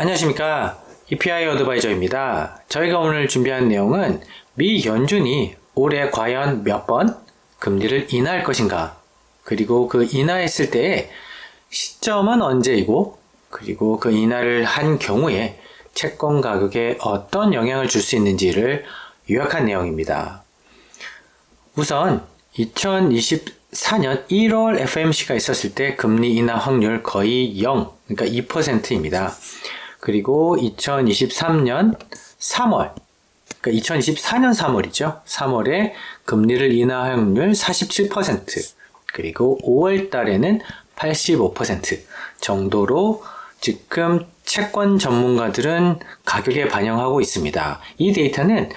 안녕하십니까. EPI 어드바이저입니다. 저희가 오늘 준비한 내용은 미 연준이 올해 과연 몇 번 금리를 인하할 것인가, 그리고 그 인하했을 때의 시점은 언제이고, 그리고 그 인하를 한 경우에 채권 가격에 어떤 영향을 줄 수 있는지를 요약한 내용입니다. 우선 2024년 1월 FMC가 있었을 때 금리 인하 확률 거의 0, 그러니까 2%입니다. 그리고 2023년 3월, 그러니까 2024년 3월이죠. 3월에 금리를 인하 확률 47%, 그리고 5월 달에는 85% 정도로 지금 채권 전문가들은 가격에 반영하고 있습니다. 이 데이터는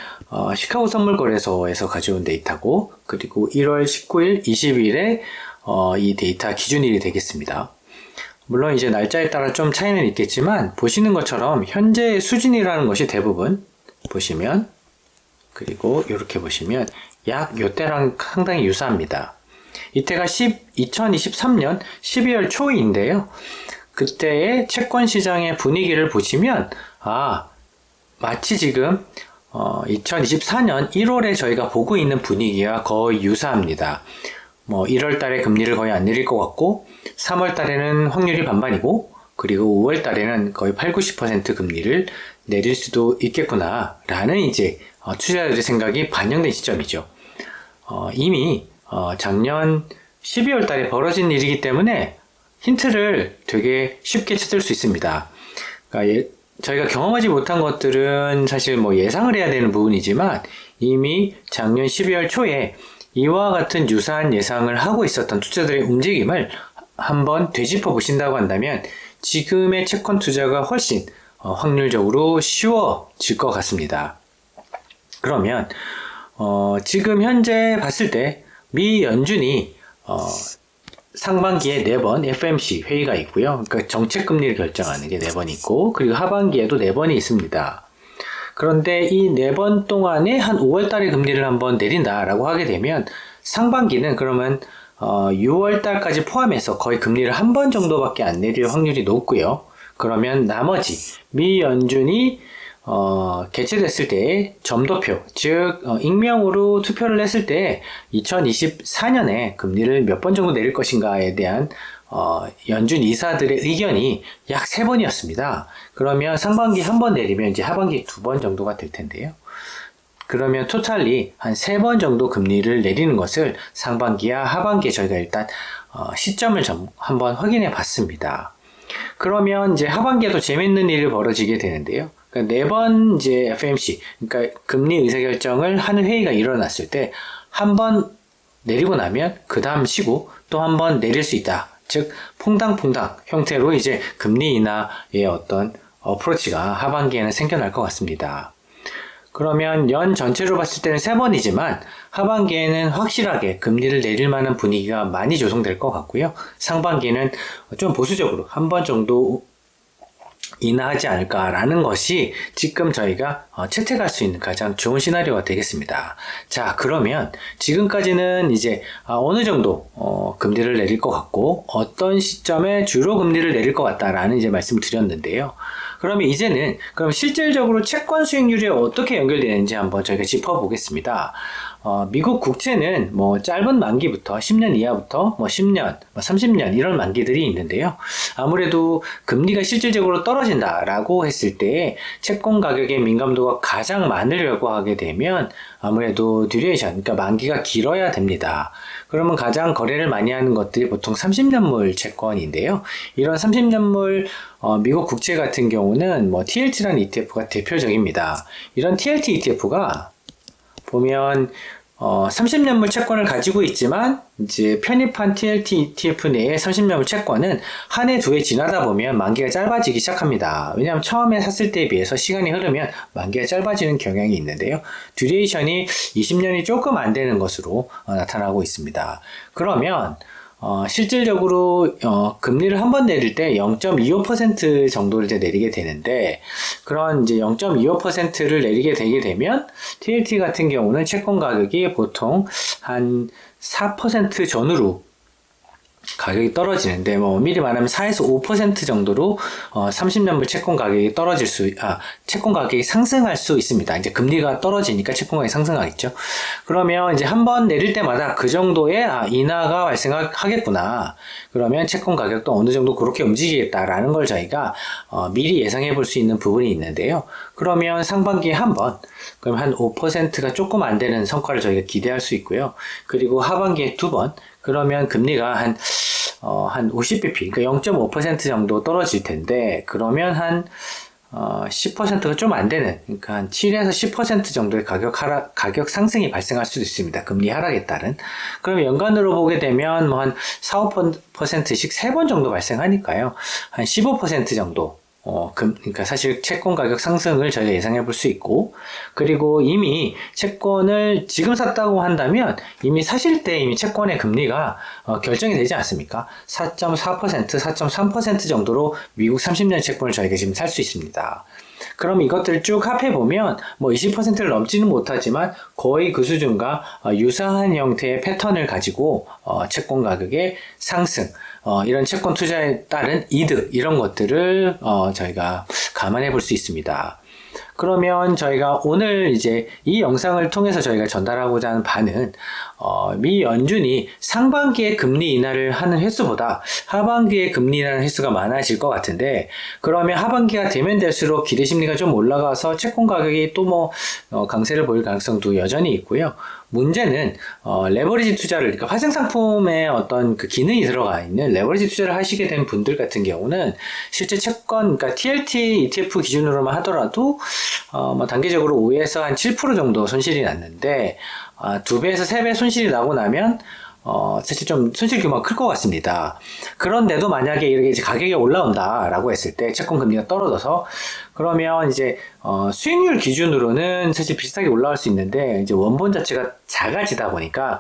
시카고 선물거래소에서 가져온 데이터고, 그리고 1월 19일, 20일에 이 데이터 기준일이 되겠습니다. 물론 이제 날짜에 따라 좀 차이는 있겠지만 보시는 것처럼 현재의 수준이라는 것이 대부분 보시면, 그리고 이렇게 보시면 약 요때랑 상당히 유사합니다. 이때가 2023년 12월 초인데요. 그때의 채권 시장의 분위기를 보시면 마치 지금 2024년 1월에 저희가 보고 있는 분위기와 거의 유사합니다. 1월 달에 금리를 거의 안 내릴 것 같고, 3월 달에는 확률이 반반이고, 그리고 5월 달에는 거의 80-90% 금리를 내릴 수도 있겠구나 라는 이제 투자자들의 생각이 반영된 시점이죠. 이미 작년 12월 달에 벌어진 일이기 때문에 힌트를 되게 쉽게 찾을 수 있습니다. 그러니까 저희가 경험하지 못한 것들은 사실 예상을 해야 되는 부분이지만, 이미 작년 12월 초에 이와 같은 유사한 예상을 하고 있었던 투자들의 움직임을 한번 되짚어 보신다고 한다면 지금의 채권 투자가 훨씬 확률적으로 쉬워질 것 같습니다. 그러면 지금 현재 봤을 때 미 연준이 상반기에 4번 FMC 회의가 있고요. 그러니까 정책 금리를 결정하는 게 4번 있고, 그리고 하반기에도 4번이 있습니다. 그런데 이 4번 동안에 한 5월 달에 금리를 한번 내린다라고 하게 되면 상반기는 그러면 6월 달까지 포함해서 거의 금리를 한 번 정도밖에 안 내릴 확률이 높고요. 그러면 나머지 미 연준이 개최됐을 때의 점도표, 즉 익명으로 투표를 했을 때 2024년에 금리를 몇 번 정도 내릴 것인가에 대한 연준 이사들의 의견이 약 3번이었습니다. 그러면 상반기 한 번 내리면 이제 하반기 2번 정도가 될 텐데요. 그러면 토탈리 한 3번 정도 금리를 내리는 것을 상반기와 하반기에 저희가 일단 시점을 한번 확인해 봤습니다. 그러면 이제 하반기에도 재밌는 일이 벌어지게 되는데요. 그러니까 4번 이제 FMC, 그러니까 금리 의사결정을 하는 회의가 일어났을 때 한 번 내리고 나면 그 다음 쉬고 또 한 번 내릴 수 있다. 즉 퐁당퐁당 형태로 이제 금리 인하의 어떤 어프로치가 하반기에는 생겨날 것 같습니다. 그러면 연 전체로 봤을 때는 3번이지만 하반기에는 확실하게 금리를 내릴 만한 분위기가 많이 조성될 것 같고요. 상반기에는 좀 보수적으로 한 번 정도 인하하지 않을까라는 것이 지금 저희가 채택할 수 있는 가장 좋은 시나리오가 되겠습니다. 자, 그러면 지금까지는 이제 어느 정도 금리를 내릴 것 같고 어떤 시점에 주로 금리를 내릴 것 같다라는 이제 말씀을 드렸는데요. 그러면 이제는 그럼 실질적으로 채권 수익률이 어떻게 연결되는지 한번 저희가 짚어보겠습니다. 미국 국채는 짧은 만기부터 10년 이하부터 10년, 30년 이런 만기들이 있는데요. 아무래도 금리가 실질적으로 떨어진다라고 했을 때 채권 가격의 민감도가 가장 많으려고 하게 되면 아무래도 듀레이션, 그러니까 만기가 길어야 됩니다. 그러면 가장 거래를 많이 하는 것들이 보통 30년물 채권인데요. 이런 30년물 미국 국채 같은 경우는 TLT라는 ETF가 대표적입니다. 이런 TLT ETF가 보면 30년물 채권을 가지고 있지만 이제 편입한 TLT ETF 내의 30년물 채권은 한 해, 2해 지나다 보면 만기가 짧아지기 시작합니다. 왜냐하면 처음에 샀을 때에 비해서 시간이 흐르면 만기가 짧아지는 경향이 있는데요. 듀레이션이 20년이 조금 안 되는 것으로 나타나고 있습니다. 그러면 실질적으로 금리를 한 번 내릴 때 0.25% 정도를 이제 내리게 되는데, 그런 이제 0.25%를 내리게 되게 되면 TLT 같은 경우는 채권 가격이 보통 한 4% 전후로 가격이 떨어지는데, 뭐, 미리 말하면 4에서 5% 정도로, 30년물 채권 가격이 채권 가격이 상승할 수 있습니다. 이제 금리가 떨어지니까 채권 가격이 상승하겠죠. 그러면 이제 한 번 내릴 때마다 그 정도의, 인하가 발생하겠구나. 그러면 채권 가격도 어느 정도 그렇게 움직이겠다라는 걸 저희가, 미리 예상해 볼 수 있는 부분이 있는데요. 그러면 상반기에 한 번, 그럼 한 5%가 조금 안 되는 성과를 저희가 기대할 수 있고요. 그리고 하반기에 두 번, 그러면 금리가 한 50bp, 그러니까 0.5% 정도 떨어질 텐데, 그러면 한, 10%가 좀 안 되는, 그러니까 한 7에서 10% 정도의 가격 상승이 발생할 수도 있습니다. 금리 하락에 따른. 그럼 연간으로 보게 되면 뭐 한 4, 5%씩 3번 정도 발생하니까요. 한 15% 정도. 그러니까 사실 채권 가격 상승을 저희가 예상해 볼 수 있고, 그리고 이미 채권을 지금 샀다고 한다면, 이미 사실 때 이미 채권의 금리가, 결정이 되지 않습니까? 4.4%, 4.3% 정도로 미국 30년 채권을 저희가 지금 살 수 있습니다. 그럼 이것들을 쭉 합해보면 뭐 20%를 넘지는 못하지만 거의 그 수준과 유사한 형태의 패턴을 가지고 채권 가격의 상승, 이런 채권 투자에 따른 이득, 이런 것들을 저희가 감안해 볼 수 있습니다. 그러면 저희가 오늘 이제 이 영상을 통해서 저희가 전달하고자 하는 바는 미 연준이 상반기에 금리 인하를 하는 횟수보다 하반기에 금리 인하는 횟수가 많아질 것 같은데, 그러면 하반기가 되면 될수록 기대 심리가 좀 올라가서 채권 가격이 또 뭐 강세를 보일 가능성도 여전히 있고요. 문제는 레버리지 투자를, 그러니까 화생 상품에 어떤 그 기능이 들어가 있는 레버리지 투자를 하시게 된 분들 같은 경우는 실제 채권, 그러니까 TLT ETF 기준으로만 하더라도 뭐 단기적으로 5에서 한 7% 정도 손실이 났는데, 2배에서 3배 손실이 나고 나면 사실 좀 손실 규모가 클 것 같습니다. 그런데도 만약에 이렇게 이제 가격이 올라온다라고 했을 때 채권 금리가 떨어져서, 그러면 이제 수익률 기준으로는 사실 비슷하게 올라갈 수 있는데, 이제 원본 자체가 작아지다 보니까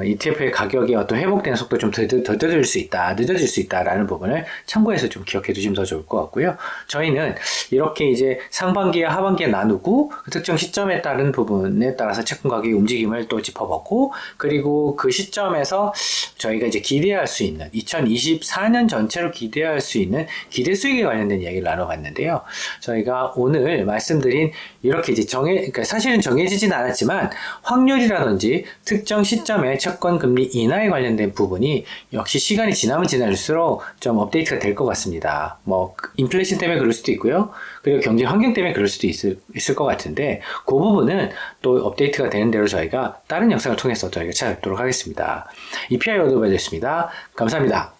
ETF의 가격이 어떤 회복되는 속도 좀 더뎌질 수 있다, 늦어질 수 있다라는 부분을 참고해서 좀 기억해 두시면 더 좋을 것 같고요. 저희는 이렇게 이제 상반기와 하반기에 나누고 그 특정 시점에 따른 부분에 따라서 채권 가격의 움직임을 또 짚어봤고, 그리고 그 시점에서 저희가 이제 기대할 수 있는 2024년 전체로 기대할 수 있는 기대 수익에 관련된 이야기를 나눠봤는데요. 저희가 오늘 말씀드린 이렇게 이제 그러니까 사실은 정해지진 않았지만 확률이라든지 특정 시점의 채권 금리 인하에 관련된 부분이 역시 시간이 지나면 지날수록 좀 업데이트가 될 것 같습니다. 뭐 인플레이션 때문에 그럴 수도 있고요. 그리고 경제 환경 때문에 그럴 수도 있을 것 같은데, 그 부분은 또 업데이트가 되는 대로 저희가 다른 영상을 통해서 저희가 찾아뵙도록 하겠습니다. EPI 어드바이저였습니다. 감사합니다.